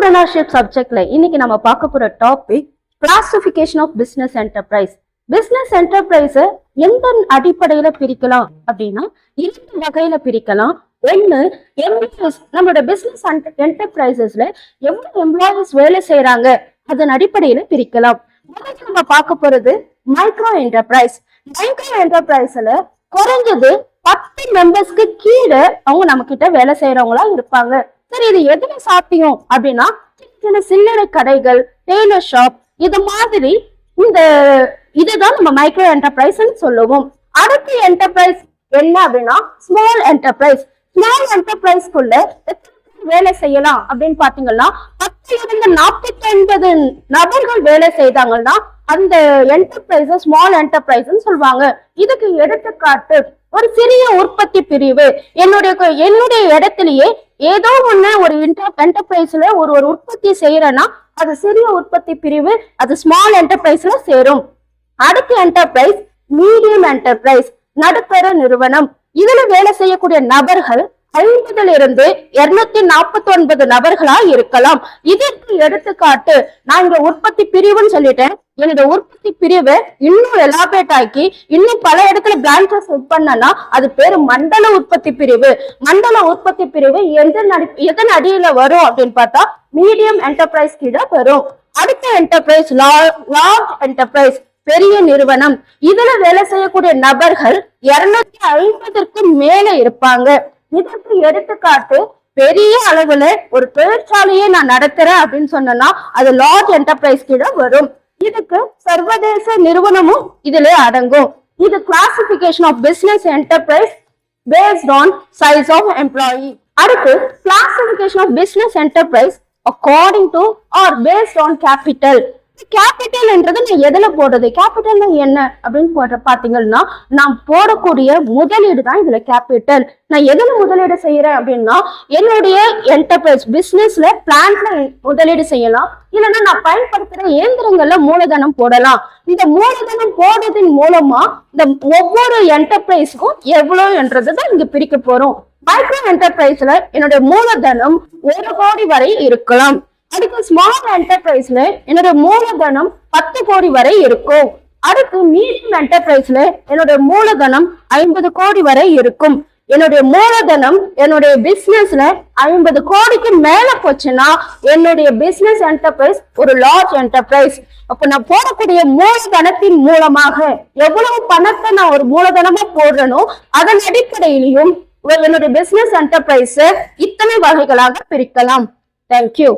Entrepreneurship சப்ஜெக்ட்ல இன்னைக்கு நம்ம பார்க்க போற topic classification of business enterprise. Business என்டர்பிரைஸ எந்த அடிப்படையில பிரிக்கலாம் அப்படின்னா 2 வகையில பிரிக்கலாம். ஒண்ணு, நம்மளோட பிசினஸ் என்டர்பிரைசஸ்ல எவ்வளவு எம்ப்ளாயிஸ் வேலை செய்யறாங்க அதன் அடிப்படையில பிரிக்கலாம். முதல்ல நம்ம பார்க்க போறது மைக்ரோ என்டர்பிரைஸ். மைக்ரோ என்டர்பிரைஸ்ல குறைஞ்சது 10 மெம்பர்ஸ்க்கு கீழே அவங்க நம்ம கிட்ட வேலை செய்யறவங்களா இருப்பாங்க. சரி, இது எதுல சாத்தியம் அப்படின்னா சின்ன சில்லறை கடைகள், டெய்லர் ஷாப், இது மாதிரி இதுதான் நம்ம மைக்ரோ என்டர்பிரைஸ் சொல்லுவோம். அடுத்த என்டர்பிரைஸ் என்ன அப்படின்னா ஸ்மால் என்டர்பிரைஸ். ஸ்மால் என்டர்பிரைஸ்க்குள்ள வேலை செய்யலாம் அப்படின்னு பாத்தீங்கன்னா 10 இருந்து 49 நபர்கள் வேலை செய்தாங்கன்னா அந்த என்டர்பிரைஸ் ஸ்மால் என்டர்பிரைஸ் சொல்லுவாங்க. இதுக்கு எடுத்துக்காட்டு ஒரு சிறிய உற்பத்தி பிரிவு. என்னுடைய இடத்திலேயே ஏதோ ஒண்ணு ஒரு என்டர்பிரைஸ்ல ஒரு உற்பத்தி செய்யறேன்னா அது சிறிய உற்பத்தி பிரிவு, அது ஸ்மால் என்டர்பிரைஸ்ல சேரும். அடுத்த என்டர்பிரைஸ் மீடியம் என்டர்பிரைஸ், நடுத்தர நிறுவனம். இதுல வேலை செய்யக்கூடிய நபர்கள் 50 இருந்து 249 நபர்களா இருக்கலாம். இதற்கு எடுத்துக்காட்டு நான் இங்க உற்பத்தி பிரிவுன்னு சொல்லிட்டேன். என்னோட உற்பத்தி பிரிவை இன்னும் எலாபரேட் ஆக்கி இன்னும் பல இடத்துல பிரான்ச்சஸ் செட் பண்ணனா அது பேரு மண்டல உற்பத்தி பிரிவு. மண்டல உற்பத்தி பிரிவு எதன் அடியில வரும் அப்படின்னு பார்த்தா மீடியம் என்டர்பிரைஸ் கீழே வரும். அடுத்த என்டர்பிரைஸ் லார்ஜ் என்டர்பிரைஸ், பெரிய நிறுவனம். இதுல வேலை செய்யக்கூடிய நபர்கள் 250க்கு மேல இருப்பாங்க. இதற்கு எடுத்துக்காட்டு பெரிய அளவுல ஒரு தொழிற்சாலையை நான் நடத்துறேன் அப்படின்னு சொன்னா அது லார்ஜ் என்டர்பிரைஸ் கீழே வரும். இதுக்கு சர்வதேச நிறுவனமும் இதுல அடங்கும். இது classification of business enterprise based on size of employee. அடுத்து classification of business enterprise according to or based on capital. Capital என்றது நான் எதுல போடுறது, கேபிட்டல் என்ன அப்படின்னு பாத்தீங்கன்னா நான் போடக்கூடிய முதலீடு தான் இதுல கேபிட்டல். நான் எதுல முதலீடு செய்யறேன் அப்படின்னா என்னுடைய என்டர்பிரைஸ் பிசினஸ்ல பிளான்ட்ல முதலீடு செய்யலாம், இல்லைன்னா நான் பயன்படுத்துற இயந்திரங்கள்ல மூலதனம் போடலாம். இந்த மூலதனம் போடுறதன் மூலமா இந்த ஒவ்வொரு என்டர்பிரைஸ்க்கும் எவ்வளவு என்றதுதான் இங்க பிரிக்க போறோம். மைக்ரோ என்டர்பிரைஸ்ல என்னுடைய மூலதனம் 1 கோடி வரை இருக்கலாம். அடுத்து ஸ்மால் என்டர்பிரைஸ்ல என்னோட மூலதனம் 10 கோடி வரை இருக்கும். அடுத்து மீடியம் என்டர்பிரைஸ்ல என்னோட மூலதனம் 50 கோடி வரை இருக்கும். என்னுடைய மூலதனம் என்னுடைய பிசினஸ்ல 50 கோடிக்கு மேல போச்சுன்னா என்னுடைய பிசினஸ் என்டர்பிரைஸ் ஒரு லார்ஜ் என்டர்பிரைஸ். அப்ப நான் போடக்கூடிய மூலதனத்தின் மூலமாக எவ்வளவு பணத்தை நான் ஒரு மூலதனமா போடுறனோ அதன் அடிப்படையிலையும் என்னுடைய பிசினஸ் என்டர்பிரைஸ் இத்தனை வகைகளாக பிரிக்கலாம். தேங்க்யூ.